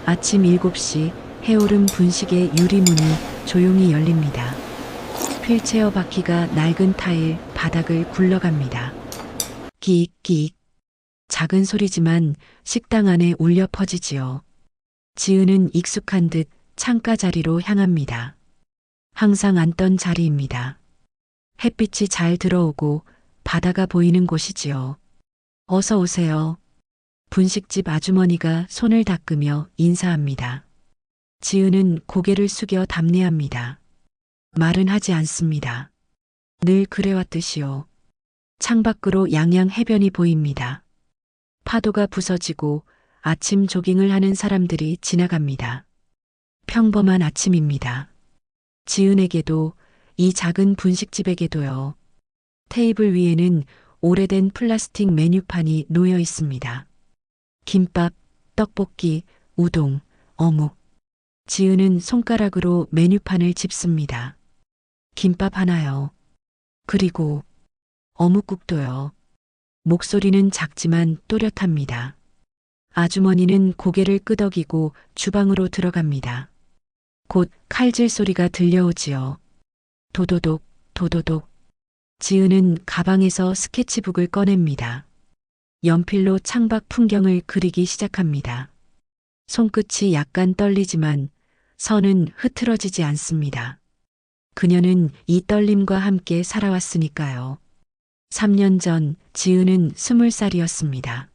아침 7시 해오름 분식의 유리문이 조용히 열립니다. 휠체어 바퀴가 낡은 타일 바닥을 굴러갑니다. 끼익끼익. 작은 소리지만 식당 안에 울려 퍼지지요. 지은은 익숙한 듯 창가 자리로 향합니다. 항상 앉던 자리입니다. 햇빛이 잘 들어오고 바다가 보이는 곳이지요. 어서 오세요. 분식집 아주머니가 손을 닦으며 인사합니다. 지은은 고개를 숙여 답례합니다. 말은 하지 않습니다. 늘 그래왔듯이요. 창밖으로 양양 해변이 보입니다. 파도가 부서지고 아침 조깅을 하는 사람들이 지나갑니다. 평범한 아침입니다. 지은에게도 이 작은 분식집에게도요. 테이블 위에는 오래된 플라스틱 메뉴판이 놓여 있습니다. 김밥, 떡볶이, 우동, 어묵. 지은은 손가락으로 메뉴판을 짚습니다. 김밥 하나요. 그리고 어묵국도요. 목소리는 작지만 또렷합니다. 아주머니는 고개를 끄덕이고 주방으로 들어갑니다. 곧 칼질 소리가 들려오지요. 도도독, 도도독. 지은은 가방에서 스케치북을 꺼냅니다. 연필로 창밖 풍경을 그리기 시작합니다. 손끝이 약간 떨리지만 선은 흐트러지지 않습니다. 그녀는 이 떨림과 함께 살아왔으니까요. 3년 전 지은은 20살이었습니다.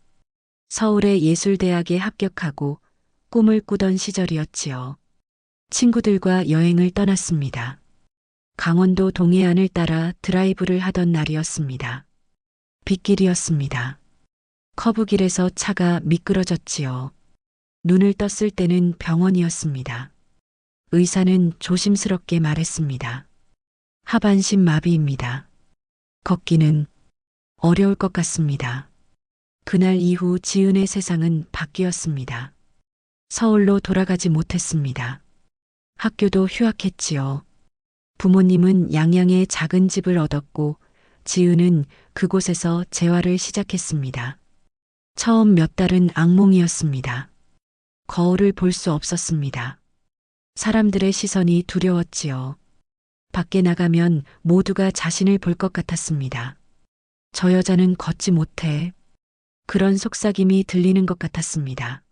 서울의 예술대학에 합격하고 꿈을 꾸던 시절이었지요. 친구들과 여행을 떠났습니다. 강원도 동해안을 따라 드라이브를 하던 날이었습니다. 빗길이었습니다. 커브길에서 차가 미끄러졌지요. 눈을 떴을 때는 병원이었습니다. 의사는 조심스럽게 말했습니다. 하반신 마비입니다. 걷기는 어려울 것 같습니다. 그날 이후 지은의 세상은 바뀌었습니다. 서울로 돌아가지 못했습니다. 학교도 휴학했지요. 부모님은 양양에 작은 집을 얻었고 지은은 그곳에서 재활을 시작했습니다. 처음 몇 달은 악몽이었습니다. 거울을 볼 수 없었습니다. 사람들의 시선이 두려웠지요. 밖에 나가면 모두가 자신을 볼 것 같았습니다. 저 여자는 걷지 못해. 그런 속삭임이 들리는 것 같았습니다.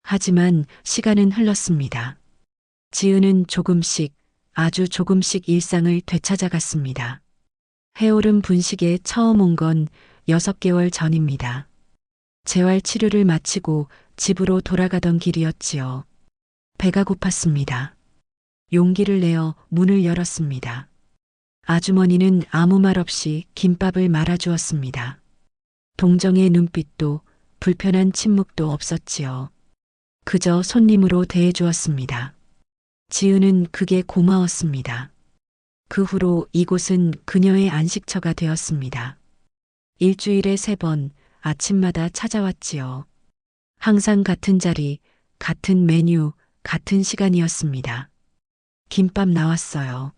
하지만 시간은 흘렀습니다. 지은은 조금씩, 아주 조금씩 일상을 되찾아갔습니다. 해오름 분식에 처음 온 건 6개월 전입니다. 재활 치료를 마치고 집으로 돌아가던 길이었지요. 배가 고팠습니다. 용기를 내어 문을 열었습니다. 아주머니는 아무 말 없이 김밥을 말아주었습니다. 동정의 눈빛도 불편한 침묵도 없었지요. 그저 손님으로 대해주었습니다. 지은은 그게 고마웠습니다. 그 후로 이곳은 그녀의 안식처가 되었습니다. 일주일에 3번 아침마다 찾아왔지요. 항상 같은 자리, 같은 메뉴, 같은 시간이었습니다. 김밥 나왔어요.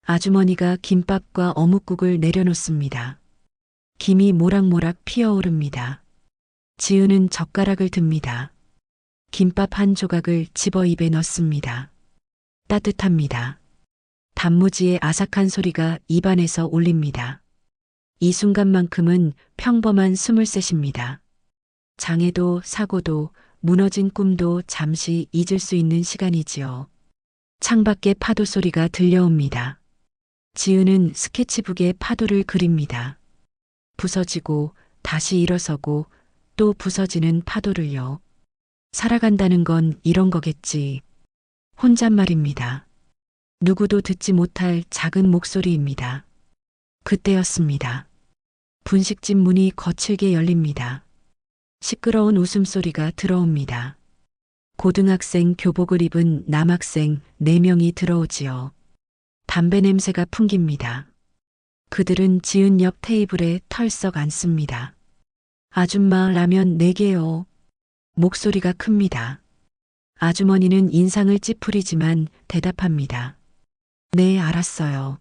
아주머니가 김밥과 어묵국을 내려놓습니다. 김이 모락모락 피어오릅니다. 지은은 젓가락을 듭니다. 김밥 한 조각을 집어 입에 넣습니다. 따뜻합니다. 단무지의 아삭한 소리가 입안에서 울립니다. 이 순간만큼은 평범한 23입니다. 장애도 사고도 무너진 꿈도 잠시 잊을 수 있는 시간이지요. 창밖에 파도 소리가 들려옵니다. 지은은 스케치북에 파도를 그립니다. 부서지고 다시 일어서고 또 부서지는 파도를요. 살아간다는 건 이런 거겠지. 혼잣말입니다. 누구도 듣지 못할 작은 목소리입니다. 그때였습니다. 분식집 문이 거칠게 열립니다. 시끄러운 웃음소리가 들어옵니다. 고등학생 교복을 입은 남학생 4명이 들어오지요. 담배 냄새가 풍깁니다. 그들은 지은 옆 테이블에 털썩 앉습니다. 아줌마 라면 4개요. 목소리가 큽니다. 아주머니는 인상을 찌푸리지만 대답합니다. 네, 알았어요.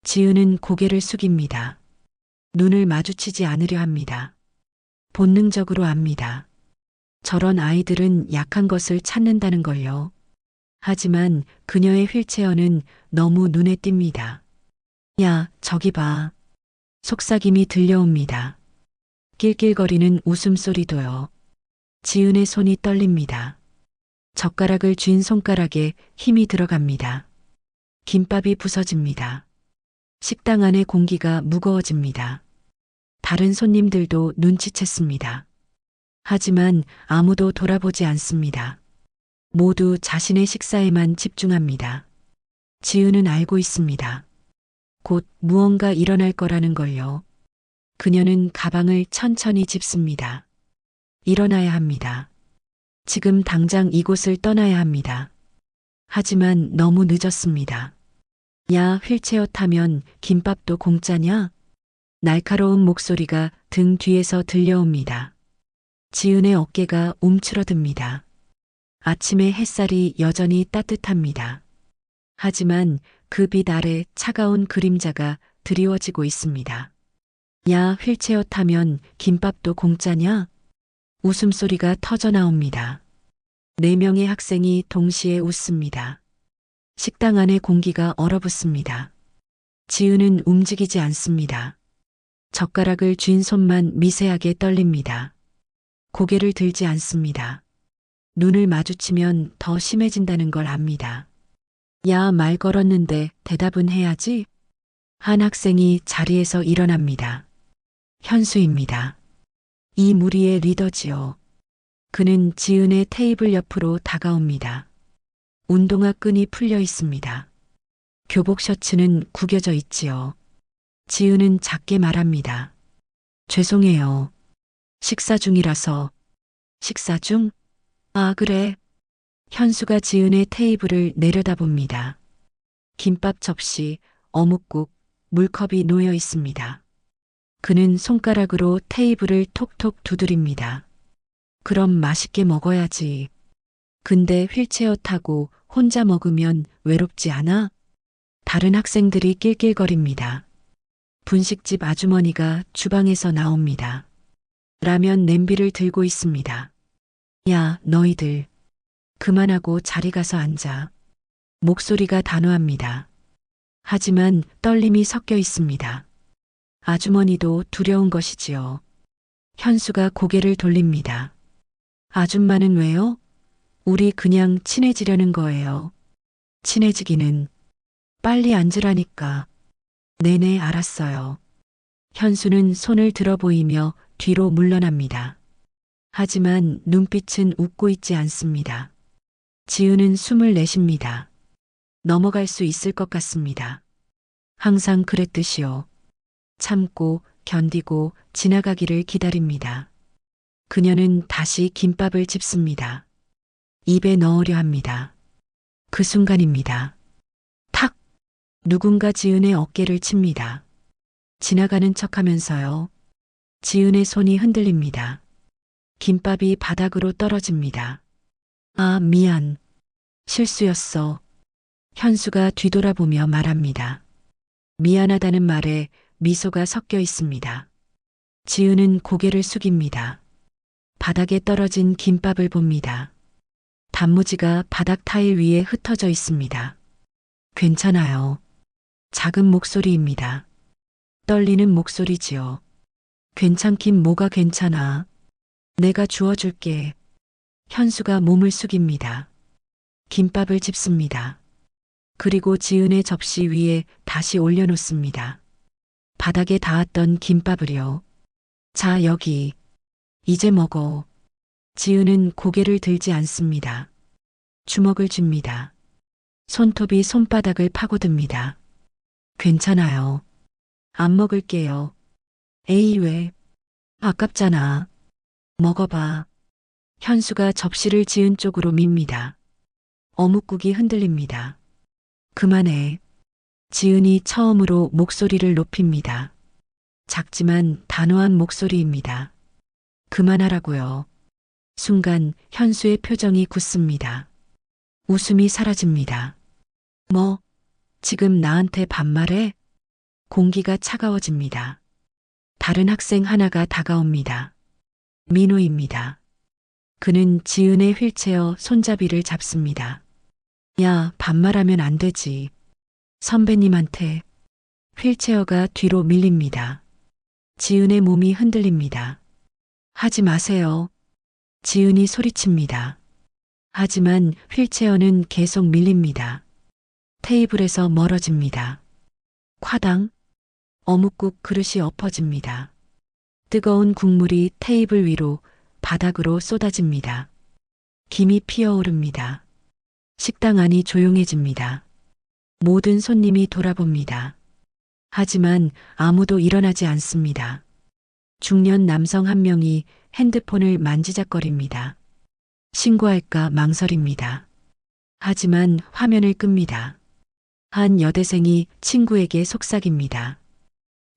지은은 고개를 숙입니다. 눈을 마주치지 않으려 합니다. 본능적으로 압니다. 저런 아이들은 약한 것을 찾는다는 걸요. 하지만 그녀의 휠체어는 너무 눈에 띕니다. 야, 저기 봐. 속삭임이 들려옵니다. 낄낄거리는 웃음소리도요. 지은의 손이 떨립니다. 젓가락을 쥔 손가락에 힘이 들어갑니다. 김밥이 부서집니다. 식당 안의 공기가 무거워집니다. 다른 손님들도 눈치챘습니다. 하지만 아무도 돌아보지 않습니다. 모두 자신의 식사에만 집중합니다. 지은은 알고 있습니다. 곧 무언가 일어날 거라는 걸요. 그녀는 가방을 천천히 짚습니다. 일어나야 합니다. 지금 당장 이곳을 떠나야 합니다. 하지만 너무 늦었습니다. 야, 휠체어 타면 김밥도 공짜냐? 날카로운 목소리가 등 뒤에서 들려옵니다. 지은의 어깨가 움츠러듭니다. 아침의 햇살이 여전히 따뜻합니다. 하지만 그 빛 아래 차가운 그림자가 드리워지고 있습니다. 야, 휠체어 타면 김밥도 공짜냐? 웃음소리가 터져 나옵니다. 4명의 학생이 동시에 웃습니다. 식당 안의 공기가 얼어붙습니다. 지은은 움직이지 않습니다. 젓가락을 쥔 손만 미세하게 떨립니다. 고개를 들지 않습니다. 눈을 마주치면 더 심해진다는 걸 압니다. 야, 말 걸었는데 대답은 해야지. 한 학생이 자리에서 일어납니다. 현수입니다. 이 무리의 리더지요. 그는 지은의 테이블 옆으로 다가옵니다. 운동화 끈이 풀려 있습니다. 교복 셔츠는 구겨져 있지요. 지은은 작게 말합니다. 죄송해요. 식사 중이라서. 식사 중? 아, 그래. 현수가 지은의 테이블을 내려다봅니다. 김밥 접시, 어묵국, 물컵이 놓여 있습니다. 그는 손가락으로 테이블을 톡톡 두드립니다. 그럼 맛있게 먹어야지. 근데 휠체어 타고 혼자 먹으면 외롭지 않아? 다른 학생들이 낄낄거립니다. 분식집 아주머니가 주방에서 나옵니다. 라면 냄비를 들고 있습니다. 야, 너희들. 그만하고 자리 가서 앉아. 목소리가 단호합니다. 하지만 떨림이 섞여 있습니다. 아주머니도 두려운 것이지요. 현수가 고개를 돌립니다. 아줌마는 왜요? 우리 그냥 친해지려는 거예요. 친해지기는. 빨리 앉으라니까. 네네, 알았어요. 현수는 손을 들어 보이며 뒤로 물러납니다. 하지만 눈빛은 웃고 있지 않습니다. 지은은 숨을 내쉽니다. 넘어갈 수 있을 것 같습니다. 항상 그랬듯이요. 참고 견디고 지나가기를 기다립니다. 그녀는 다시 김밥을 집습니다. 입에 넣으려 합니다. 그 순간입니다. 탁! 누군가 지은의 어깨를 칩니다. 지나가는 척하면서요. 지은의 손이 흔들립니다. 김밥이 바닥으로 떨어집니다. 아, 미안. 실수였어. 현수가 뒤돌아보며 말합니다. 미안하다는 말에 미소가 섞여 있습니다. 지은은 고개를 숙입니다. 바닥에 떨어진 김밥을 봅니다. 단무지가 바닥 타일 위에 흩어져 있습니다. 괜찮아요. 작은 목소리입니다. 떨리는 목소리지요. 괜찮긴 뭐가 괜찮아. 내가 주워줄게. 현수가 몸을 숙입니다. 김밥을 집습니다. 그리고 지은의 접시 위에 다시 올려놓습니다. 바닥에 닿았던 김밥을요. 자, 여기. 이제 먹어. 지은은 고개를 들지 않습니다. 주먹을 줍니다. 손톱이 손바닥을 파고듭니다. 괜찮아요. 안 먹을게요. 에이, 왜? 아깝잖아. 먹어봐. 현수가 접시를 지은 쪽으로 밉니다. 어묵국이 흔들립니다. 그만해. 지은이 처음으로 목소리를 높입니다. 작지만 단호한 목소리입니다. 그만하라고요. 순간 현수의 표정이 굳습니다. 웃음이 사라집니다. 뭐, 지금 나한테 반말해? 공기가 차가워집니다. 다른 학생 하나가 다가옵니다. 민호입니다. 그는 지은의 휠체어 손잡이를 잡습니다. 야, 반말하면 안 되지. 선배님한테. 휠체어가 뒤로 밀립니다. 지은의 몸이 흔들립니다. 하지 마세요. 지은이 소리칩니다. 하지만 휠체어는 계속 밀립니다. 테이블에서 멀어집니다. 콰당. 어묵국 그릇이 엎어집니다. 뜨거운 국물이 테이블 위로 바닥으로 쏟아집니다. 김이 피어오릅니다. 식당 안이 조용해집니다. 모든 손님이 돌아봅니다. 하지만 아무도 일어나지 않습니다. 중년 남성 한 명이 핸드폰을 만지작거립니다. 신고할까 망설입니다. 하지만 화면을 끕니다. 한 여대생이 친구에게 속삭입니다.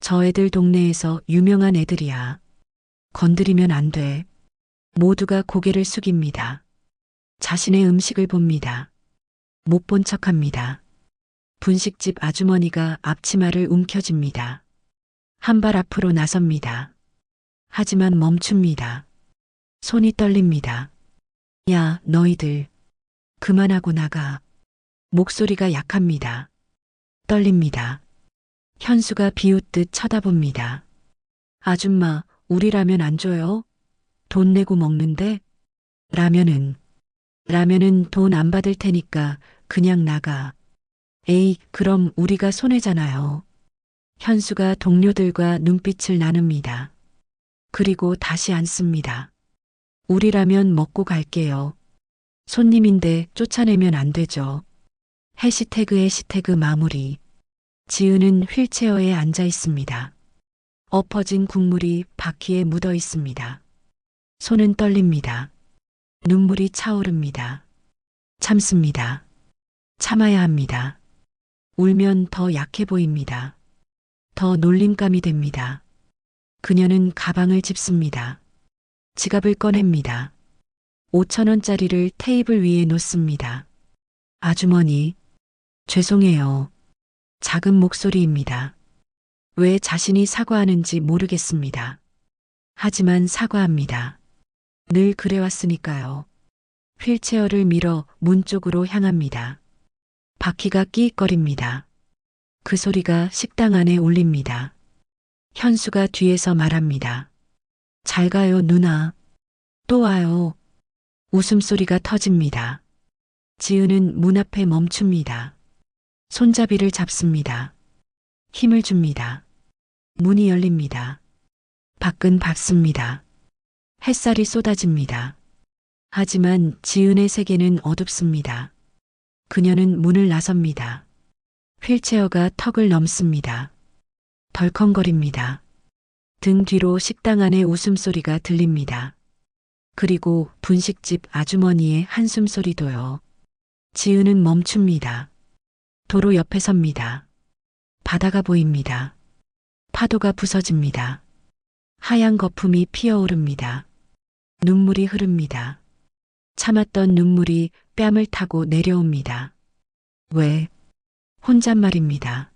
저 애들 동네에서 유명한 애들이야. 건드리면 안 돼. 모두가 고개를 숙입니다. 자신의 음식을 봅니다. 못 본 척합니다. 분식집 아주머니가 앞치마를 움켜쥡니다. 한 발 앞으로 나섭니다. 하지만 멈춥니다. 손이 떨립니다. 야, 너희들. 그만하고 나가. 목소리가 약합니다. 떨립니다. 현수가 비웃듯 쳐다봅니다. 아줌마, 우리 라면 안 줘요? 돈 내고 먹는데? 라면은 돈 안 받을 테니까 그냥 나가. 에이, 그럼 우리가 손해잖아요. 현수가 동료들과 눈빛을 나눕니다. 그리고 다시 앉습니다. 우리 라면 먹고 갈게요. 손님인데 쫓아내면 안 되죠. 해시태그 마무리. 지은은 휠체어에 앉아 있습니다. 엎어진 국물이 바퀴에 묻어 있습니다. 손은 떨립니다. 눈물이 차오릅니다. 참습니다. 참아야 합니다. 울면 더 약해 보입니다. 더 놀림감이 됩니다. 그녀는 가방을 짚습니다. 지갑을 꺼냅니다. 5,000원짜리를 테이블 위에 놓습니다. 아주머니, 죄송해요. 작은 목소리입니다. 왜 자신이 사과하는지 모르겠습니다. 하지만 사과합니다. 늘 그래왔으니까요. 휠체어를 밀어 문 쪽으로 향합니다. 바퀴가 끼익거립니다. 그 소리가 식당 안에 울립니다. 현수가 뒤에서 말합니다. 잘 가요, 누나. 또 와요. 웃음소리가 터집니다. 지은은 문 앞에 멈춥니다. 손잡이를 잡습니다. 힘을 줍니다. 문이 열립니다. 밖은 밝습니다. 햇살이 쏟아집니다. 하지만 지은의 세계는 어둡습니다. 그녀는 문을 나섭니다. 휠체어가 턱을 넘습니다. 덜컹거립니다. 등 뒤로 식당 안의 웃음소리가 들립니다. 그리고 분식집 아주머니의 한숨소리도요. 지은은 멈춥니다. 도로 옆에 섭니다. 바다가 보입니다. 파도가 부서집니다. 하얀 거품이 피어오릅니다. 눈물이 흐릅니다. 참았던 눈물이 뺨을 타고 내려옵니다. 왜? 혼잣말입니다.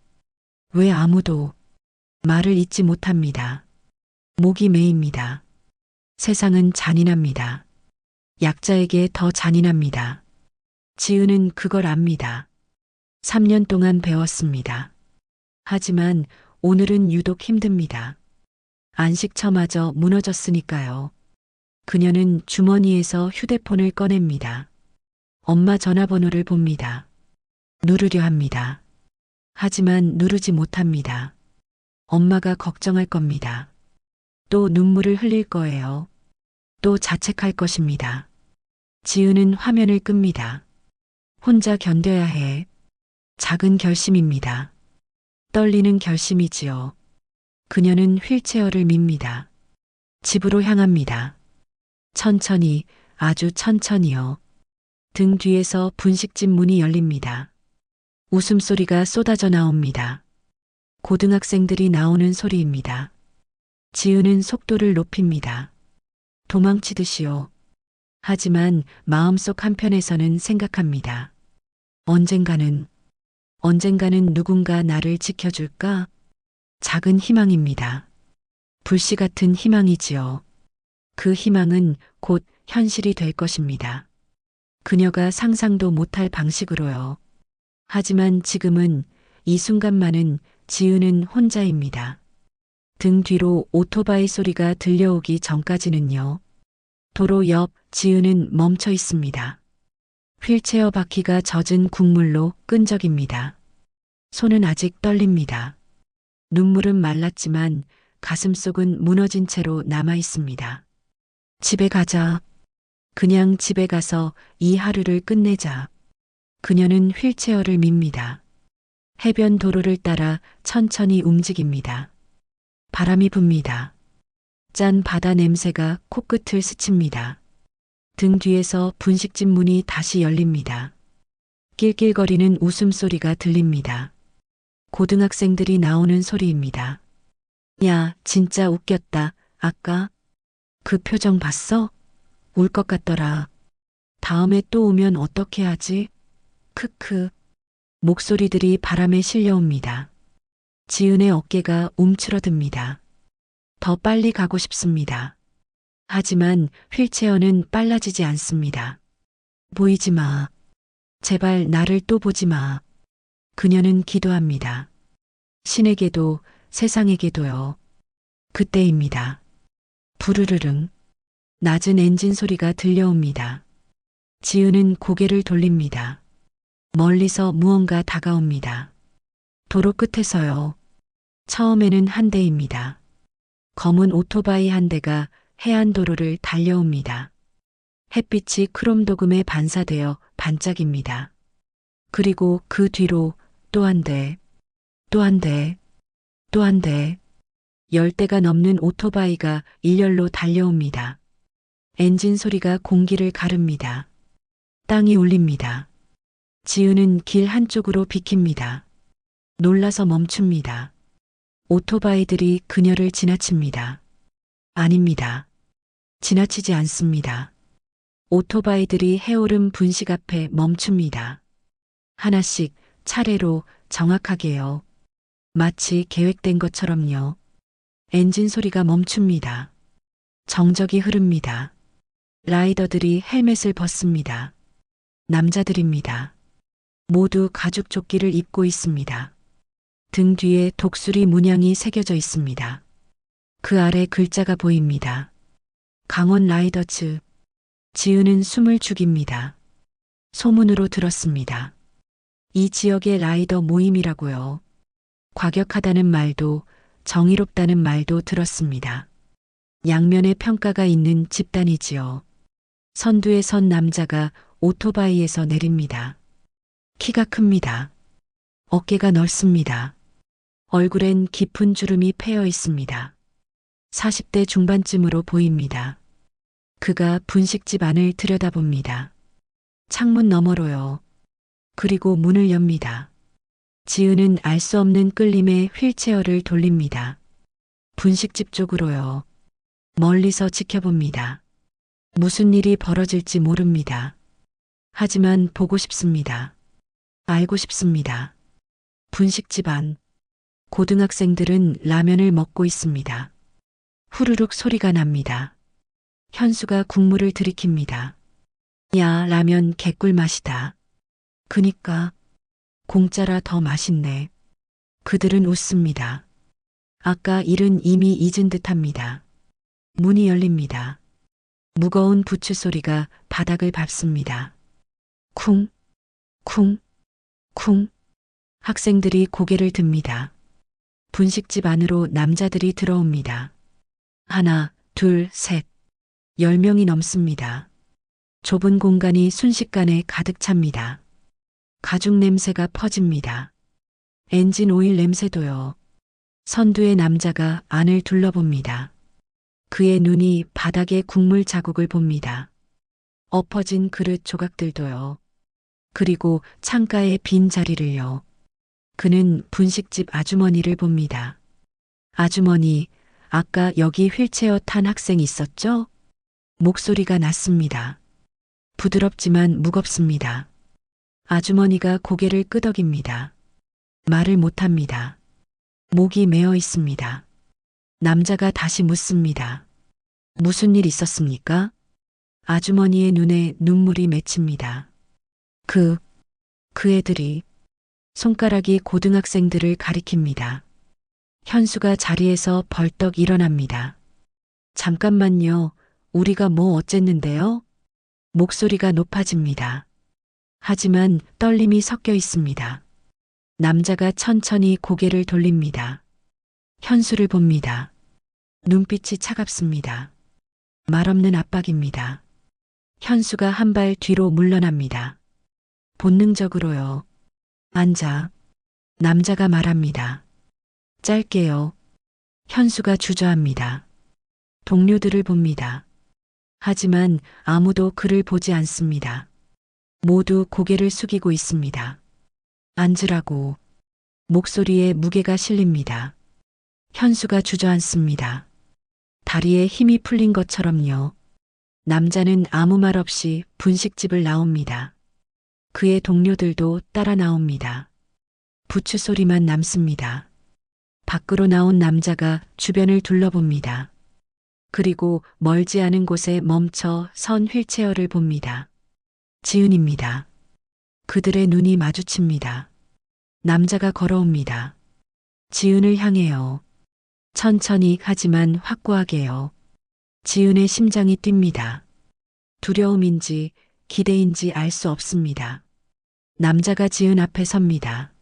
왜 아무도 말을 잇지 못합니다. 목이 메입니다. 세상은 잔인합니다. 약자에게 더 잔인합니다. 지은은 그걸 압니다. 3년 동안 배웠습니다. 하지만 오늘은 유독 힘듭니다. 안식처마저 무너졌으니까요. 그녀는 주머니에서 휴대폰을 꺼냅니다. 엄마 전화번호를 봅니다. 누르려 합니다. 하지만 누르지 못합니다. 엄마가 걱정할 겁니다. 또 눈물을 흘릴 거예요. 또 자책할 것입니다. 지은은 화면을 끕니다. 혼자 견뎌야 해. 작은 결심입니다. 떨리는 결심이지요. 그녀는 휠체어를 밉니다. 집으로 향합니다. 천천히, 아주 천천히요. 등 뒤에서 분식집 문이 열립니다. 웃음소리가 쏟아져 나옵니다. 고등학생들이 나오는 소리입니다. 지은은 속도를 높입니다. 도망치듯이요. 하지만 마음속 한편에서는 생각합니다. 언젠가는 누군가 나를 지켜줄까? 작은 희망입니다. 불씨 같은 희망이지요. 그 희망은 곧 현실이 될 것입니다. 그녀가 상상도 못할 방식으로요. 하지만 지금은 이 순간만은 지은은 혼자입니다. 등 뒤로 오토바이 소리가 들려오기 전까지는요. 도로 옆 지은은 멈춰 있습니다. 휠체어 바퀴가 젖은 국물로 끈적입니다. 손은 아직 떨립니다. 눈물은 말랐지만 가슴속은 무너진 채로 남아 있습니다. 집에 가자. 그냥 집에 가서 이 하루를 끝내자. 그녀는 휠체어를 밉니다. 해변 도로를 따라 천천히 움직입니다. 바람이 붑니다. 짠 바다 냄새가 코끝을 스칩니다. 등 뒤에서 분식집 문이 다시 열립니다. 낄낄거리는 웃음소리가 들립니다. 고등학생들이 나오는 소리입니다. 야, 진짜 웃겼다. 아까 그 표정 봤어? 울 것 같더라. 다음에 또 오면 어떻게 하지? 크크. 목소리들이 바람에 실려옵니다. 지은의 어깨가 움츠러듭니다. 더 빨리 가고 싶습니다. 하지만 휠체어는 빨라지지 않습니다. 보이지 마. 제발 나를 또 보지 마. 그녀는 기도합니다. 신에게도 세상에게도요. 그때입니다. 부르르릉. 낮은 엔진 소리가 들려옵니다. 지은은 고개를 돌립니다. 멀리서 무언가 다가옵니다. 도로 끝에서요. 처음에는 한 대입니다. 검은 오토바이 한 대가 해안도로를 달려옵니다. 햇빛이 크롬 도금에 반사되어 반짝입니다. 그리고 그 뒤로 또 한 대, 또 한 대, 또 한 대. 10대가 넘는 오토바이가 일렬로 달려옵니다. 엔진 소리가 공기를 가릅니다. 땅이 울립니다. 지은은 길 한쪽으로 비킵니다. 놀라서 멈춥니다. 오토바이들이 그녀를 지나칩니다. 아닙니다. 지나치지 않습니다. 오토바이들이 해오름 분식 앞에 멈춥니다. 하나씩 차례로 정확하게요. 마치 계획된 것처럼요. 엔진 소리가 멈춥니다. 정적이 흐릅니다. 라이더들이 헬멧을 벗습니다. 남자들입니다. 모두 가죽 조끼를 입고 있습니다. 등 뒤에 독수리 문양이 새겨져 있습니다. 그 아래 글자가 보입니다. 강원 라이더즈. 지은은 숨을 죽입니다. 소문으로 들었습니다. 이 지역의 라이더 모임이라고요. 과격하다는 말도 정의롭다는 말도 들었습니다. 양면의 평가가 있는 집단이지요. 선두에 선 남자가 오토바이에서 내립니다. 키가 큽니다. 어깨가 넓습니다. 얼굴엔 깊은 주름이 패여 있습니다. 40대 중반쯤으로 보입니다. 그가 분식집 안을 들여다봅니다. 창문 너머로요. 그리고 문을 엽니다. 지은은 알 수 없는 끌림에 휠체어를 돌립니다. 분식집 쪽으로요. 멀리서 지켜봅니다. 무슨 일이 벌어질지 모릅니다. 하지만 보고 싶습니다. 알고 싶습니다. 분식집 안. 고등학생들은 라면을 먹고 있습니다. 후루룩 소리가 납니다. 현수가 국물을 들이킵니다. 야, 라면 개꿀 맛이다. 그니까 공짜라 더 맛있네. 그들은 웃습니다. 아까 일은 이미 잊은 듯합니다. 문이 열립니다. 무거운 부츠 소리가 바닥을 밟습니다. 쿵, 쿵, 쿵. 학생들이 고개를 듭니다. 분식집 안으로 남자들이 들어옵니다. 하나, 둘, 셋. 10명이 넘습니다. 좁은 공간이 순식간에 가득 찹니다. 가죽 냄새가 퍼집니다. 엔진 오일 냄새도요. 선두의 남자가 안을 둘러봅니다. 그의 눈이 바닥에 국물 자국을 봅니다. 엎어진 그릇 조각들도요. 그리고 창가의 빈 자리를요. 그는 분식집 아주머니를 봅니다. 아주머니, 아까 여기 휠체어 탄 학생 있었죠? 목소리가 낮습니다. 부드럽지만 무겁습니다. 아주머니가 고개를 끄덕입니다. 말을 못합니다. 목이 메어 있습니다. 남자가 다시 묻습니다. 무슨 일 있었습니까? 아주머니의 눈에 눈물이 맺힙니다. 그 애들이 손가락이 고등학생들을 가리킵니다. 현수가 자리에서 벌떡 일어납니다. 잠깐만요. 우리가 뭐 어쨌는데요? 목소리가 높아집니다. 하지만 떨림이 섞여 있습니다. 남자가 천천히 고개를 돌립니다. 현수를 봅니다. 눈빛이 차갑습니다. 말없는 압박입니다. 현수가 한 발 뒤로 물러납니다. 본능적으로요. 앉아. 남자가 말합니다. 짧게요. 현수가 주저합니다. 동료들을 봅니다. 하지만 아무도 그를 보지 않습니다. 모두 고개를 숙이고 있습니다. 앉으라고. 목소리에 무게가 실립니다. 현수가 주저앉습니다. 다리에 힘이 풀린 것처럼요. 남자는 아무 말 없이 분식집을 나옵니다. 그의 동료들도 따라 나옵니다. 부추 소리만 남습니다. 밖으로 나온 남자가 주변을 둘러봅니다. 그리고 멀지 않은 곳에 멈춰 선 휠체어를 봅니다. 지은입니다. 그들의 눈이 마주칩니다. 남자가 걸어옵니다. 지은을 향해요. 천천히 하지만 확고하게요. 지은의 심장이 뜁니다. 두려움인지 기대인지 알 수 없습니다. 남자가 지은 앞에 섭니다.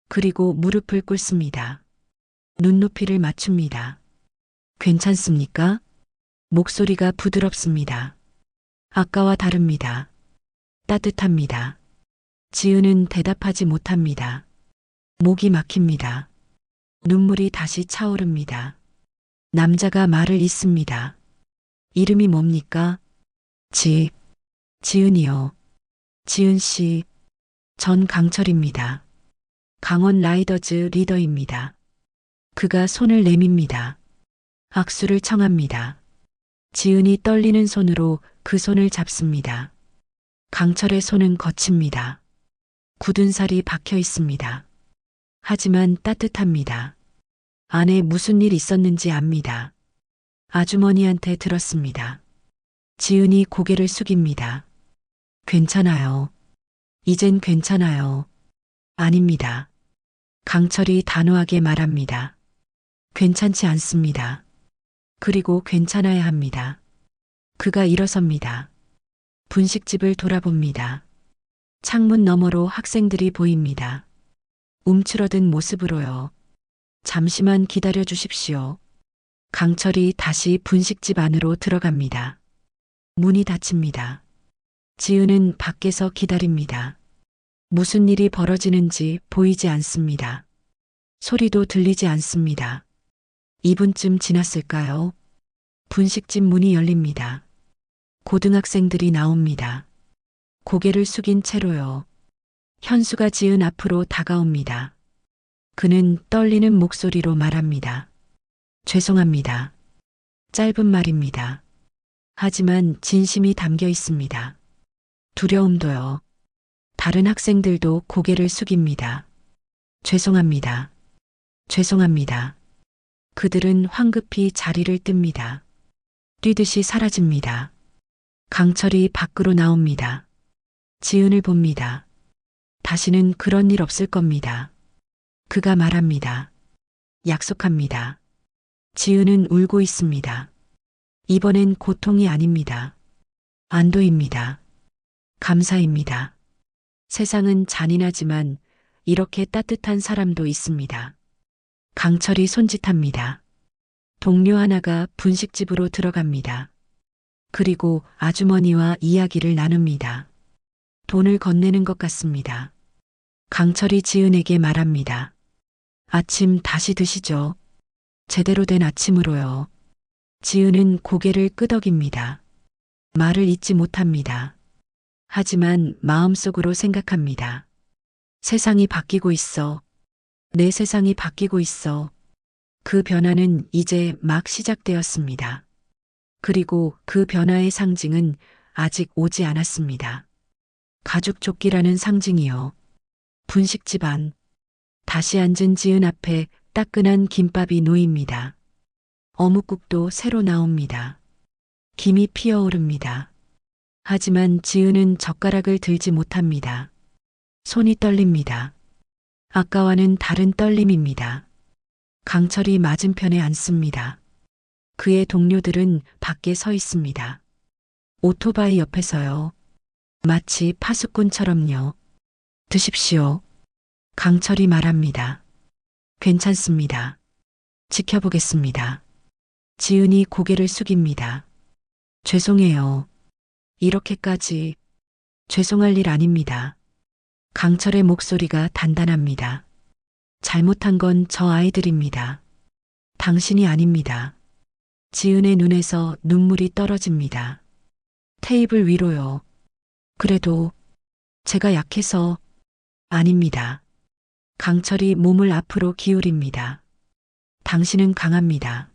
그리고 무릎을 꿇습니다. 눈높이를 맞춥니다. 괜찮습니까? 목소리가 부드럽습니다. 아까와 다릅니다. 따뜻합니다. 지은은 대답하지 못합니다. 목이 막힙니다. 눈물이 다시 차오릅니다. 남자가 말을 잇습니다. 이름이 뭡니까? 지은이요. 지은 씨. 전 강철입니다. 강원 라이더즈 리더입니다. 그가 손을 내밉니다. 악수를 청합니다. 지은이 떨리는 손으로 그 손을 잡습니다. 강철의 손은 거칩니다. 굳은 살이 박혀 있습니다. 하지만 따뜻합니다. 안에 무슨 일 있었는지 압니다. 아주머니한테 들었습니다. 지은이 고개를 숙입니다. 괜찮아요. 이젠 괜찮아요. 아닙니다. 강철이 단호하게 말합니다. 괜찮지 않습니다. 그리고 괜찮아야 합니다. 그가 일어섭니다. 분식집을 돌아봅니다. 창문 너머로 학생들이 보입니다. 움츠러든 모습으로요. 잠시만 기다려 주십시오. 강철이 다시 분식집 안으로 들어갑니다. 문이 닫힙니다. 지은은 밖에서 기다립니다. 무슨 일이 벌어지는지 보이지 않습니다. 소리도 들리지 않습니다. 2분쯤 지났을까요? 분식집 문이 열립니다. 고등학생들이 나옵니다. 고개를 숙인 채로요. 현수가 지은 앞으로 다가옵니다. 그는 떨리는 목소리로 말합니다. 죄송합니다. 짧은 말입니다. 하지만 진심이 담겨 있습니다. 두려움도요. 다른 학생들도 고개를 숙입니다. 죄송합니다. 죄송합니다. 그들은 황급히 자리를 뜹니다. 뛰듯이 사라집니다. 강철이 밖으로 나옵니다. 지은을 봅니다. 다시는 그런 일 없을 겁니다. 그가 말합니다. 약속합니다. 지은은 울고 있습니다. 이번엔 고통이 아닙니다. 안도입니다. 감사입니다. 세상은 잔인하지만 이렇게 따뜻한 사람도 있습니다. 강철이 손짓합니다. 동료 하나가 분식집으로 들어갑니다. 그리고 아주머니와 이야기를 나눕니다. 돈을 건네는 것 같습니다. 강철이 지은에게 말합니다. 아침 다시 드시죠. 제대로 된 아침으로요. 지은은 고개를 끄덕입니다. 말을 잇지 못합니다. 하지만 마음속으로 생각합니다. 세상이 바뀌고 있어. 내 세상이 바뀌고 있어. 그 변화는 이제 막 시작되었습니다. 그리고 그 변화의 상징은 아직 오지 않았습니다. 가죽조끼라는 상징이요. 분식집 안. 다시 앉은 지은 앞에 따끈한 김밥이 놓입니다. 어묵국도 새로 나옵니다. 김이 피어오릅니다. 하지만 지은은 젓가락을 들지 못합니다. 손이 떨립니다. 아까와는 다른 떨림입니다. 강철이 맞은편에 앉습니다. 그의 동료들은 밖에 서 있습니다. 오토바이 옆에서요. 마치 파수꾼처럼요. 드십시오. 강철이 말합니다. 괜찮습니다. 지켜보겠습니다. 지은이 고개를 숙입니다. 죄송해요. 이렇게까지 죄송할 일 아닙니다. 강철의 목소리가 단단합니다. 잘못한 건 저 아이들입니다. 당신이 아닙니다. 지은의 눈에서 눈물이 떨어집니다. 테이블 위로요. 그래도 제가 약해서 아닙니다. 강철이 몸을 앞으로 기울입니다. 당신은 강합니다.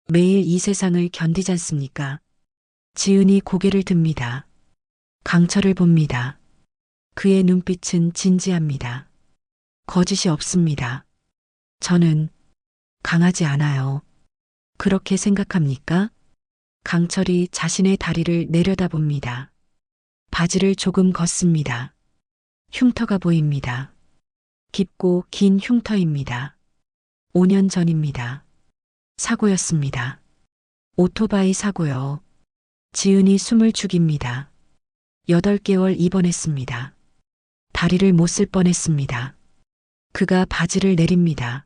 매일 이 세상을 견디지 않습니까? 지은이 고개를 듭니다. 강철을 봅니다. 그의 눈빛은 진지합니다. 거짓이 없습니다. 저는 강하지 않아요. 그렇게 생각합니까? 강철이 자신의 다리를 내려다봅니다. 바지를 조금 걷습니다. 흉터가 보입니다. 깊고 긴 흉터입니다. 5년 전입니다. 사고였습니다. 오토바이 사고요. 지은이 숨을 죽입니다. 8개월 입원했습니다. 다리를 못 쓸 뻔했습니다. 그가 바지를 내립니다.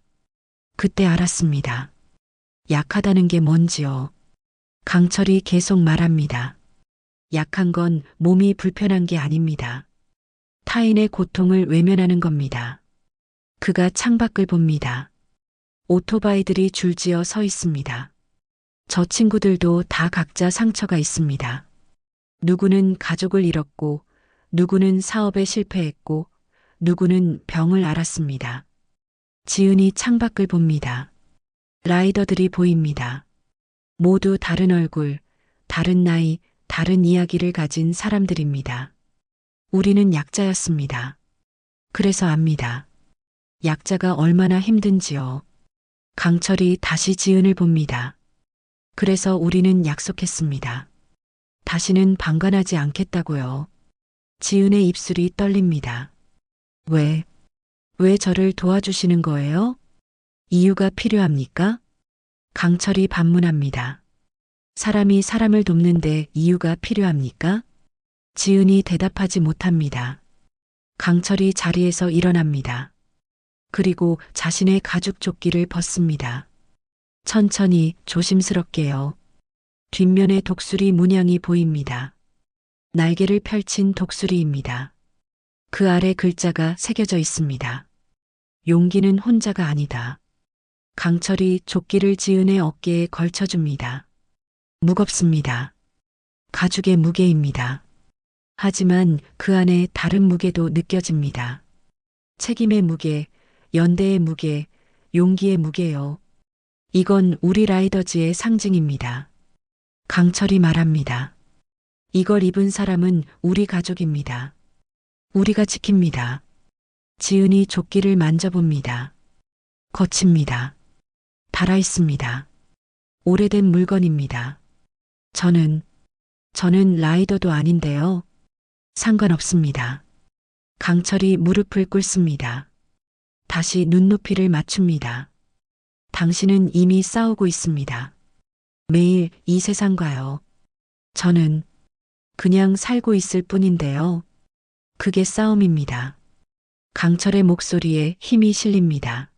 그때 알았습니다. 약하다는 게 뭔지요. 강철이 계속 말합니다. 약한 건 몸이 불편한 게 아닙니다. 타인의 고통을 외면하는 겁니다. 그가 창밖을 봅니다. 오토바이들이 줄지어 서 있습니다. 저 친구들도 다 각자 상처가 있습니다. 누구는 가족을 잃었고, 누구는 사업에 실패했고, 누구는 병을 앓았습니다. 지은이 창밖을 봅니다. 라이더들이 보입니다. 모두 다른 얼굴, 다른 나이, 다른 이야기를 가진 사람들입니다. 우리는 약자였습니다. 그래서 압니다. 약자가 얼마나 힘든지요. 강철이 다시 지은을 봅니다. 그래서 우리는 약속했습니다. 다시는 방관하지 않겠다고요. 지은의 입술이 떨립니다. 왜 저를 도와주시는 거예요? 이유가 필요합니까? 강철이 반문합니다. 사람이 사람을 돕는데 이유가 필요합니까? 지은이 대답하지 못합니다. 강철이 자리에서 일어납니다. 그리고 자신의 가죽 조끼를 벗습니다. 천천히 조심스럽게요. 뒷면에 독수리 문양이 보입니다. 날개를 펼친 독수리입니다. 그 아래 글자가 새겨져 있습니다. 용기는 혼자가 아니다. 강철이 조끼를 지은의 어깨에 걸쳐줍니다. 무겁습니다. 가죽의 무게입니다. 하지만 그 안에 다른 무게도 느껴집니다. 책임의 무게, 연대의 무게, 용기의 무게요. 이건 우리 라이더즈의 상징입니다. 강철이 말합니다. 이걸 입은 사람은 우리 가족입니다. 우리가 지킵니다. 지은이 조끼를 만져봅니다. 거칩니다. 달아있습니다. 오래된 물건입니다. 저는 라이더도 아닌데요. 상관없습니다. 강철이 무릎을 꿇습니다. 다시 눈높이를 맞춥니다. 당신은 이미 싸우고 있습니다. 매일 이 세상과요. 저는 그냥 살고 있을 뿐인데요. 그게 싸움입니다. 강철의 목소리에 힘이 실립니다.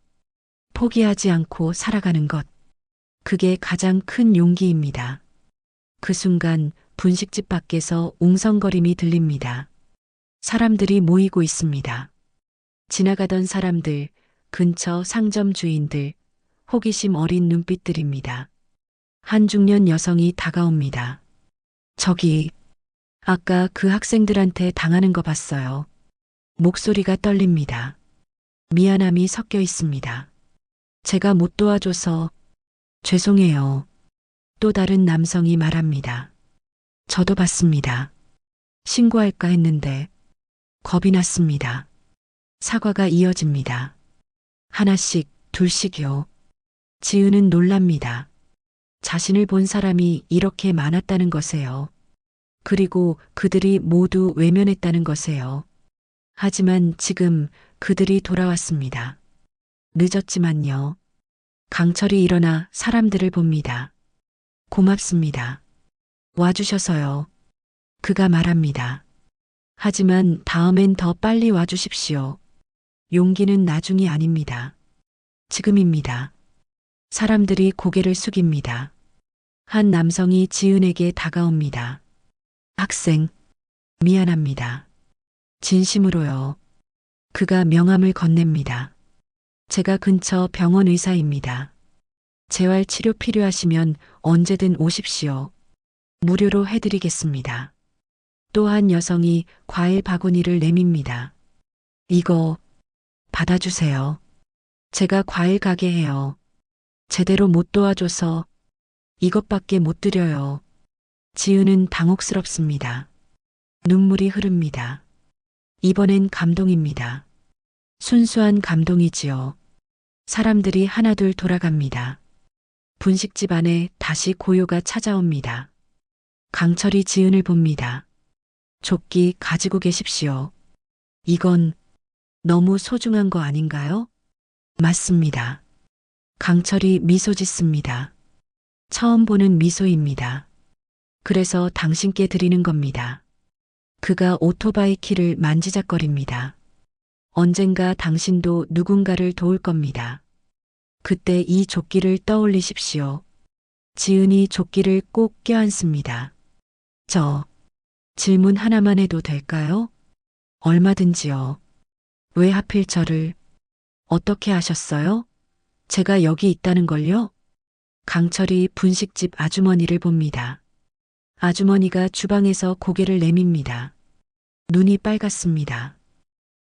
포기하지 않고 살아가는 것. 그게 가장 큰 용기입니다. 그 순간 분식집 밖에서 웅성거림이 들립니다. 사람들이 모이고 있습니다. 지나가던 사람들, 근처 상점 주인들, 호기심 어린 눈빛들입니다. 한 중년 여성이 다가옵니다. 저기, 아까 그 학생들한테 당하는 거 봤어요. 목소리가 떨립니다. 미안함이 섞여 있습니다. 제가 못 도와줘서 죄송해요. 또 다른 남성이 말합니다. 저도 봤습니다. 신고할까 했는데 겁이 났습니다. 사과가 이어집니다. 하나씩, 둘씩요. 지은은 놀랍니다. 자신을 본 사람이 이렇게 많았다는 것에요. 그리고 그들이 모두 외면했다는 것이에요. 하지만 지금 그들이 돌아왔습니다. 늦었지만요. 강철이 일어나 사람들을 봅니다. 고맙습니다. 와주셔서요. 그가 말합니다. 하지만 다음엔 더 빨리 와주십시오. 용기는 나중이 아닙니다. 지금입니다. 사람들이 고개를 숙입니다. 한 남성이 지은에게 다가옵니다. 학생, 미안합니다. 진심으로요. 그가 명함을 건넵니다. 제가 근처 병원 의사입니다. 재활 치료 필요하시면 언제든 오십시오. 무료로 해드리겠습니다. 또 한 여성이 과일 바구니를 내밉니다. 이거 받아주세요. 제가 과일 가게 해요. 제대로 못 도와줘서 이것밖에 못 드려요. 지은은 당혹스럽습니다. 눈물이 흐릅니다. 이번엔 감동입니다. 순수한 감동이지요. 사람들이 하나둘 돌아갑니다. 분식집 안에 다시 고요가 찾아옵니다. 강철이 지은을 봅니다. 조끼 가지고 계십시오. 이건 너무 소중한 거 아닌가요? 맞습니다. 강철이 미소 짓습니다. 처음 보는 미소입니다. 그래서 당신께 드리는 겁니다. 그가 오토바이 키를 만지작거립니다. 언젠가 당신도 누군가를 도울 겁니다. 그때 이 조끼를 떠올리십시오. 지은이 조끼를 꼭 껴안습니다. 저 질문 하나만 해도 될까요? 얼마든지요. 왜 하필 저를 어떻게 하셨어요? 제가 여기 있다는 걸요? 강철이 분식집 아주머니를 봅니다. 아주머니가 주방에서 고개를 내밉니다. 눈이 빨갛습니다.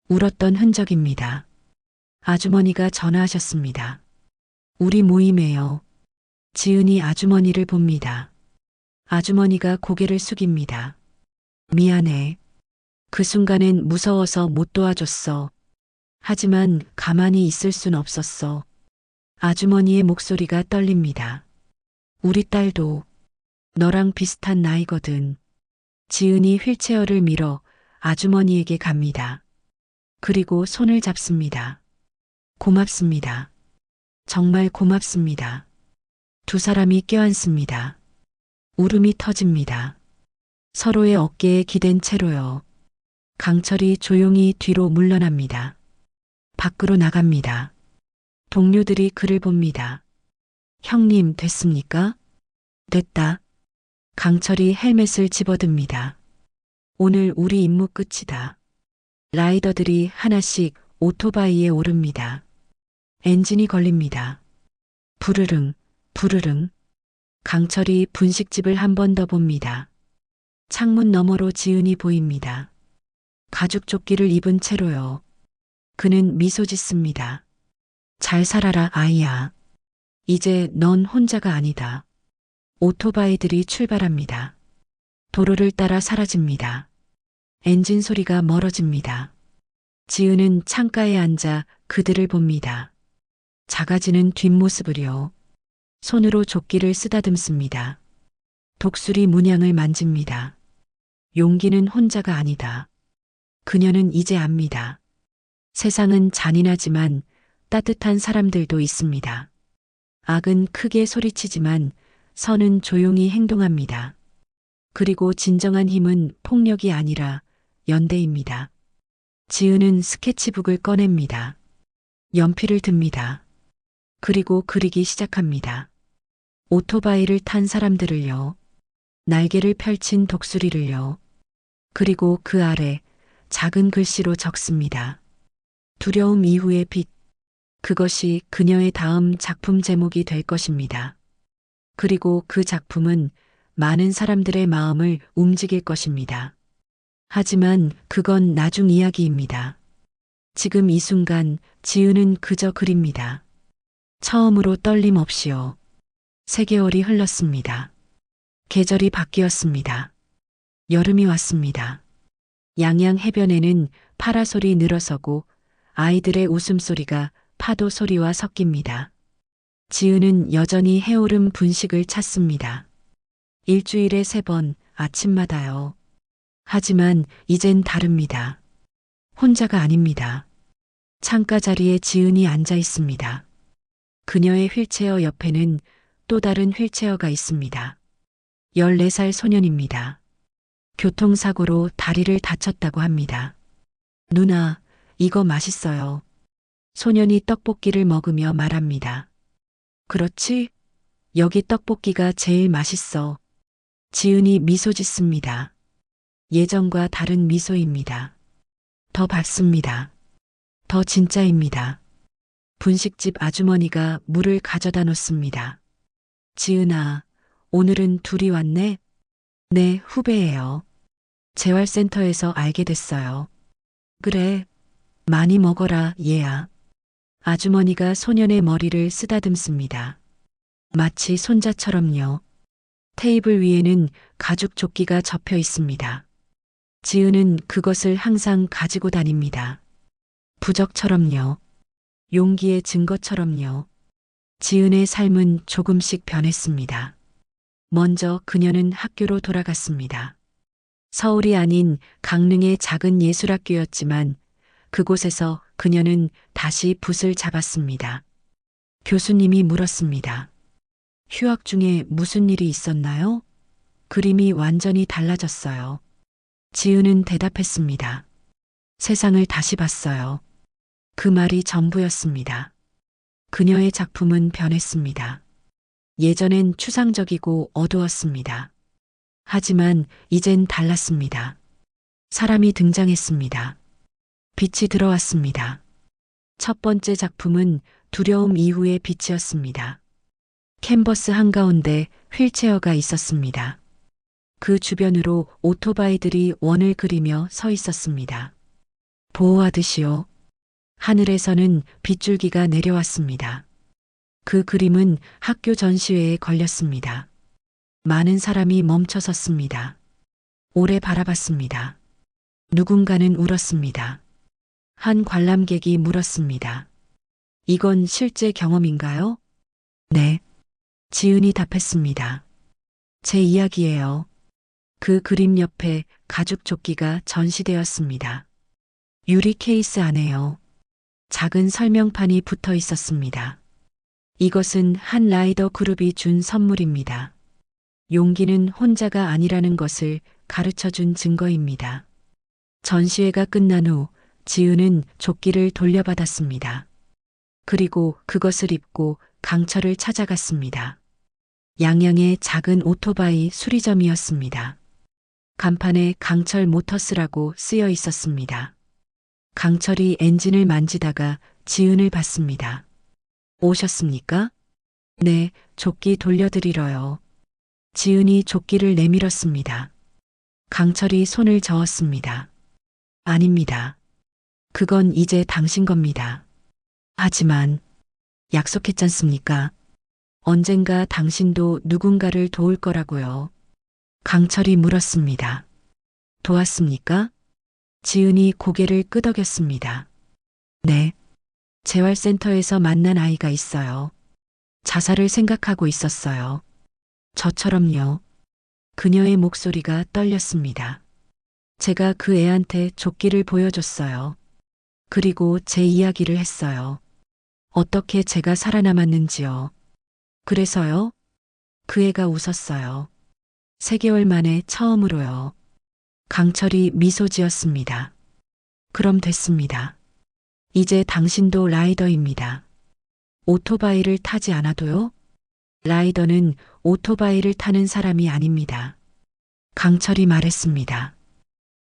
울었던 흔적입니다. 아주머니가 전화하셨습니다. 우리 모임에요. 지은이 아주머니를 봅니다. 아주머니가 고개를 숙입니다. 미안해. 그 순간엔 무서워서 못 도와줬어. 하지만 가만히 있을 순 없었어. 아주머니의 목소리가 떨립니다. 우리 딸도 너랑 비슷한 나이거든. 지은이 휠체어를 밀어 아주머니에게 갑니다. 그리고 손을 잡습니다. 고맙습니다. 정말 고맙습니다. 두 사람이 껴안습니다. 울음이 터집니다. 서로의 어깨에 기댄 채로요. 강철이 조용히 뒤로 물러납니다. 밖으로 나갑니다. 동료들이 그를 봅니다. 형님 됐습니까? 됐다. 강철이 헬멧을 집어듭니다. 오늘 우리 임무 끝이다. 라이더들이 하나씩 오토바이에 오릅니다. 엔진이 걸립니다. 부르릉, 부르릉. 강철이 분식집을 한 번 더 봅니다. 창문 너머로 지은이 보입니다. 가죽 조끼를 입은 채로요. 그는 미소 짓습니다. 잘 살아라 아이야. 이제 넌 혼자가 아니다. 오토바이들이 출발합니다. 도로를 따라 사라집니다. 엔진 소리가 멀어집니다. 지은은 창가에 앉아 그들을 봅니다. 작아지는 뒷모습을요. 손으로 조끼를 쓰다듬습니다. 독수리 문양을 만집니다. 용기는 혼자가 아니다. 그녀는 이제 압니다. 세상은 잔인하지만 따뜻한 사람들도 있습니다. 악은 크게 소리치지만 선은 조용히 행동합니다. 그리고 진정한 힘은 폭력이 아니라 연대입니다. 지은은 스케치북을 꺼냅니다. 연필을 듭니다. 그리고 그리기 시작합니다. 오토바이를 탄 사람들을요. 날개를 펼친 독수리를요. 그리고 그 아래 작은 글씨로 적습니다. 두려움 이후의 빛. 그것이 그녀의 다음 작품 제목이 될 것입니다. 그리고 그 작품은 많은 사람들의 마음을 움직일 것입니다. 하지만 그건 나중 이야기입니다. 지금 이 순간 지은은 그저 그립니다. 처음으로 떨림 없이요. 3개월이 흘렀습니다. 계절이 바뀌었습니다. 여름이 왔습니다. 양양 해변에는 파라솔이 늘어서고 아이들의 웃음소리가 파도 소리와 섞입니다. 지은은 여전히 해오름 분식을 찾습니다. 일주일에 3번 아침마다요. 하지만 이젠 다릅니다. 혼자가 아닙니다. 창가 자리에 지은이 앉아 있습니다. 그녀의 휠체어 옆에는 또 다른 휠체어가 있습니다. 14살 소년입니다. 교통사고로 다리를 다쳤다고 합니다. 누나, 이거 맛있어요. 소년이 떡볶이를 먹으며 말합니다. 그렇지? 여기 떡볶이가 제일 맛있어. 지은이 미소 짓습니다. 예전과 다른 미소입니다. 더 밝습니다. 더 진짜입니다. 분식집 아주머니가 물을 가져다 놓습니다. 지은아, 오늘은 둘이 왔네? 네, 후배예요. 재활센터에서 알게 됐어요. 그래, 많이 먹어라, 얘야. 아주머니가 소년의 머리를 쓰다듬습니다. 마치 손자처럼요. 테이블 위에는 가죽 조끼가 접혀 있습니다. 지은은 그것을 항상 가지고 다닙니다. 부적처럼요. 용기의 증거처럼요. 지은의 삶은 조금씩 변했습니다. 먼저 그녀는 학교로 돌아갔습니다. 서울이 아닌 강릉의 작은 예술학교였지만 그곳에서 그녀는 다시 붓을 잡았습니다. 교수님이 물었습니다. 휴학 중에 무슨 일이 있었나요? 그림이 완전히 달라졌어요. 지은은 대답했습니다. 세상을 다시 봤어요. 그 말이 전부였습니다. 그녀의 작품은 변했습니다. 예전엔 추상적이고 어두웠습니다. 하지만 이젠 달랐습니다. 사람이 등장했습니다. 빛이 들어왔습니다. 첫 번째 작품은 두려움 이후의 빛이었습니다. 캔버스 한가운데 휠체어가 있었습니다. 그 주변으로 오토바이들이 원을 그리며 서 있었습니다. 보호하듯이요. 하늘에서는 빗줄기가 내려왔습니다. 그 그림은 학교 전시회에 걸렸습니다. 많은 사람이 멈춰 섰습니다. 오래 바라봤습니다. 누군가는 울었습니다. 한 관람객이 물었습니다. 이건 실제 경험인가요? 네. 지은이 답했습니다. 제 이야기예요. 그 그림 옆에 가죽 조끼가 전시되었습니다. 유리 케이스 안에요. 작은 설명판이 붙어 있었습니다. 이것은 한 라이더 그룹이 준 선물입니다. 용기는 혼자가 아니라는 것을 가르쳐 준 증거입니다. 전시회가 끝난 후 지은은 조끼를 돌려받았습니다. 그리고 그것을 입고 강철을 찾아갔습니다. 양양의 작은 오토바이 수리점이었습니다. 간판에 강철 모터스라고 쓰여 있었습니다. 강철이 엔진을 만지다가 지은을 봤습니다. 오셨습니까? 네, 조끼 돌려드리러요. 지은이 조끼를 내밀었습니다. 강철이 손을 저었습니다. 아닙니다. 그건 이제 당신 겁니다. 하지만 약속했잖습니까? 언젠가 당신도 누군가를 도울 거라고요. 강철이 물었습니다. 도왔습니까? 지은이 고개를 끄덕였습니다. 네. 재활센터에서 만난 아이가 있어요. 자살을 생각하고 있었어요. 저처럼요. 그녀의 목소리가 떨렸습니다. 제가 그 애한테 조끼를 보여줬어요. 그리고 제 이야기를 했어요. 어떻게 제가 살아남았는지요. 그래서요? 그 애가 웃었어요. 3개월 만에 처음으로요. 강철이 미소 지었습니다. 그럼 됐습니다. 이제 당신도 라이더입니다. 오토바이를 타지 않아도요? 라이더는 오토바이를 타는 사람이 아닙니다. 강철이 말했습니다.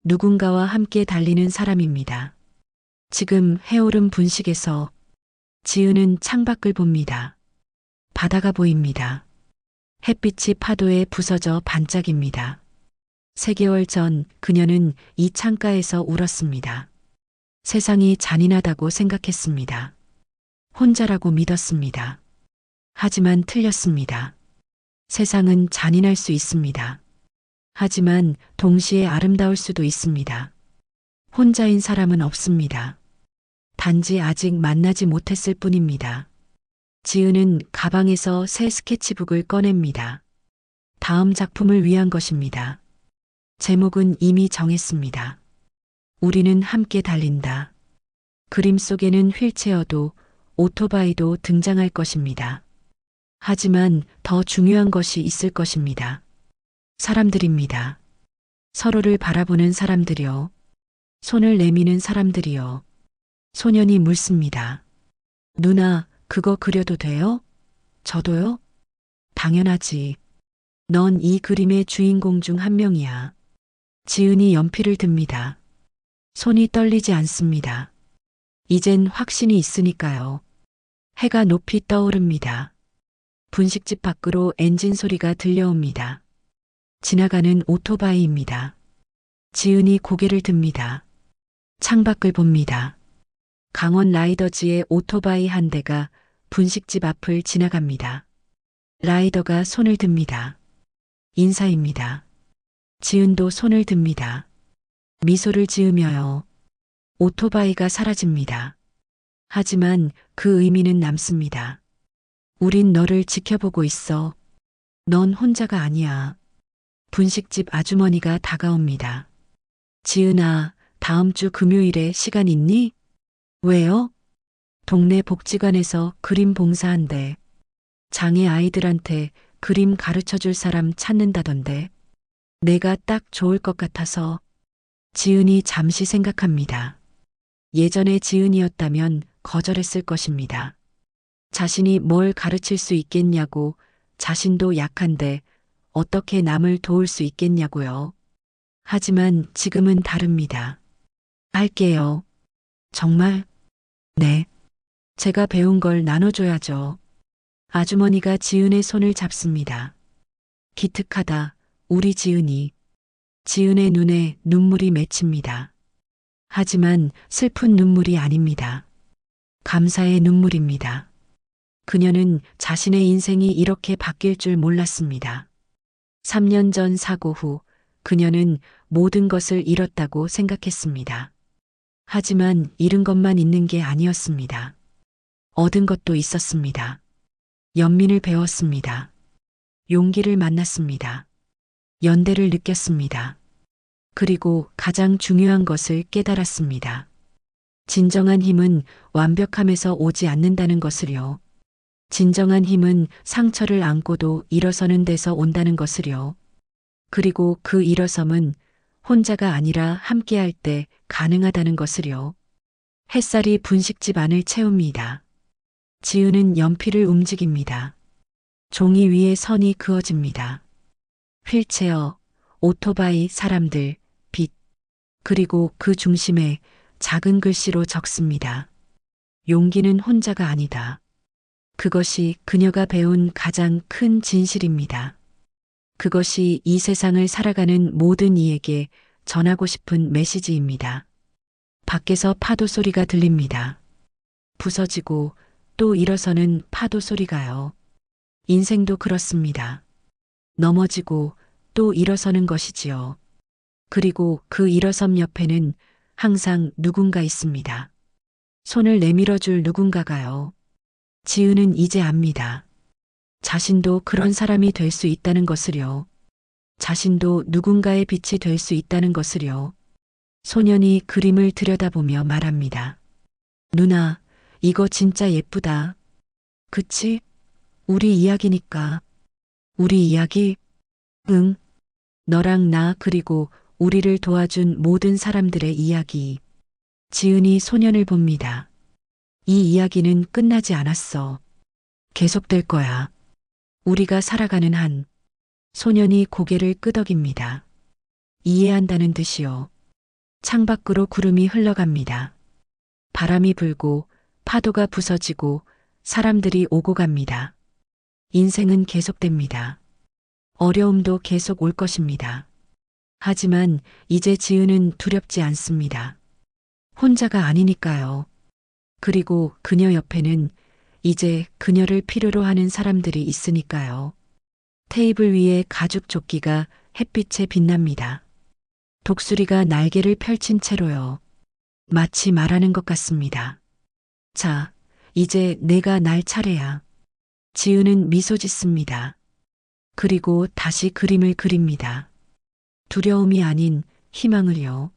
누군가와 함께 달리는 사람입니다. 지금 해오름 분식에서 지은은 창밖을 봅니다. 바다가 보입니다. 햇빛이 파도에 부서져 반짝입니다. 3개월 전 그녀는 이 창가에서 울었습니다. 세상이 잔인하다고 생각했습니다. 혼자라고 믿었습니다. 하지만 틀렸습니다. 세상은 잔인할 수 있습니다. 하지만 동시에 아름다울 수도 있습니다. 혼자인 사람은 없습니다. 단지 아직 만나지 못했을 뿐입니다. 지은은 가방에서 새 스케치북을 꺼냅니다. 다음 작품을 위한 것입니다. 제목은 이미 정했습니다. 우리는 함께 달린다. 그림 속에는 휠체어도 오토바이도 등장할 것입니다. 하지만 더 중요한 것이 있을 것입니다. 사람들입니다. 서로를 바라보는 사람들이요. 손을 내미는 사람들이요. 소년이 묻습니다. 누나, 그거 그려도 돼요? 저도요? 당연하지. 넌 이 그림의 주인공 중 한 명이야. 지은이 연필을 듭니다. 손이 떨리지 않습니다. 이젠 확신이 있으니까요. 해가 높이 떠오릅니다. 분식집 밖으로 엔진 소리가 들려옵니다. 지나가는 오토바이입니다. 지은이 고개를 듭니다. 창밖을 봅니다. 강원 라이더즈의 오토바이 한 대가 분식집 앞을 지나갑니다. 라이더가 손을 듭니다. 인사입니다. 지은도 손을 듭니다. 미소를 지으며요. 오토바이가 사라집니다. 하지만 그 의미는 남습니다. 우린 너를 지켜보고 있어. 넌 혼자가 아니야. 분식집 아주머니가 다가옵니다. 지은아, 다음 주 금요일에 시간 있니? 왜요? 동네 복지관에서 그림 봉사한대. 장애 아이들한테 그림 가르쳐 줄 사람 찾는다던데. 내가 딱 좋을 것 같아서. 지은이 잠시 생각합니다. 예전에 지은이었다면 거절했을 것입니다. 자신이 뭘 가르칠 수 있겠냐고, 자신도 약한데 어떻게 남을 도울 수 있겠냐고요. 하지만 지금은 다릅니다. 할게요. 정말? 네. 제가 배운 걸 나눠줘야죠. 아주머니가 지은의 손을 잡습니다. 기특하다, 우리 지은이. 지은의 눈에 눈물이 맺힙니다. 하지만 슬픈 눈물이 아닙니다. 감사의 눈물입니다. 그녀는 자신의 인생이 이렇게 바뀔 줄 몰랐습니다. 3년 전 사고 후 그녀는 모든 것을 잃었다고 생각했습니다. 하지만 잃은 것만 있는 게 아니었습니다. 얻은 것도 있었습니다. 연민을 배웠습니다. 용기를 만났습니다. 연대를 느꼈습니다. 그리고 가장 중요한 것을 깨달았습니다. 진정한 힘은 완벽함에서 오지 않는다는 것을요. 진정한 힘은 상처를 안고도 일어서는 데서 온다는 것을요. 그리고 그 일어섬은 혼자가 아니라 함께할 때 가능하다는 것을요. 햇살이 분식집 안을 채웁니다. 지은은 연필을 움직입니다. 종이 위에 선이 그어집니다. 휠체어, 오토바이, 사람들, 빛, 그리고 그 중심에 작은 글씨로 적습니다. 용기는 혼자가 아니다. 그것이 그녀가 배운 가장 큰 진실입니다. 그것이 이 세상을 살아가는 모든 이에게 전하고 싶은 메시지입니다. 밖에서 파도 소리가 들립니다. 부서지고 또 일어서는 파도 소리가요. 인생도 그렇습니다. 넘어지고 또 일어서는 것이지요. 그리고 그 일어섬 옆에는 항상 누군가 있습니다. 손을 내밀어 줄 누군가가요. 지은은 이제 압니다. 자신도 그런 사람이 될 수 있다는 것을요. 자신도 누군가의 빛이 될 수 있다는 것을요. 소년이 그림을 들여다보며 말합니다. 누나, 이거 진짜 예쁘다. 그치? 우리 이야기니까. 우리 이야기? 응. 너랑 나 그리고 우리를 도와준 모든 사람들의 이야기. 지은이 소년을 봅니다. 이 이야기는 끝나지 않았어. 계속될 거야. 우리가 살아가는 한. 소년이 고개를 끄덕입니다. 이해한다는 듯이요. 창밖으로 구름이 흘러갑니다. 바람이 불고 파도가 부서지고 사람들이 오고 갑니다. 인생은 계속됩니다. 어려움도 계속 올 것입니다. 하지만 이제 지은은 두렵지 않습니다. 혼자가 아니니까요. 그리고 그녀 옆에는 이제 그녀를 필요로 하는 사람들이 있으니까요. 테이블 위에 가죽 조끼가 햇빛에 빛납니다. 독수리가 날개를 펼친 채로요. 마치 말하는 것 같습니다. 자, 이제 내가 날 차례야. 지은은 미소 짓습니다. 그리고 다시 그림을 그립니다. 두려움이 아닌 희망을요.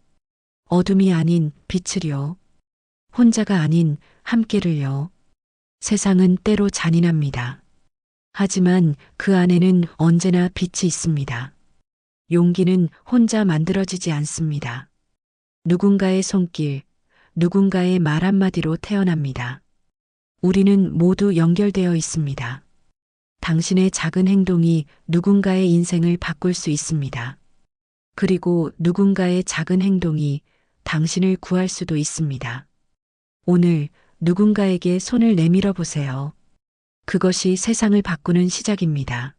어둠이 아닌 빛을요. 혼자가 아닌 함께를요. 세상은 때로 잔인합니다. 하지만 그 안에는 언제나 빛이 있습니다. 용기는 혼자 만들어지지 않습니다. 누군가의 손길, 누군가의 말 한마디로 태어납니다. 우리는 모두 연결되어 있습니다. 당신의 작은 행동이 누군가의 인생을 바꿀 수 있습니다. 그리고 누군가의 작은 행동이 당신을 구할 수도 있습니다. 오늘 누군가에게 손을 내밀어 보세요. 그것이 세상을 바꾸는 시작입니다.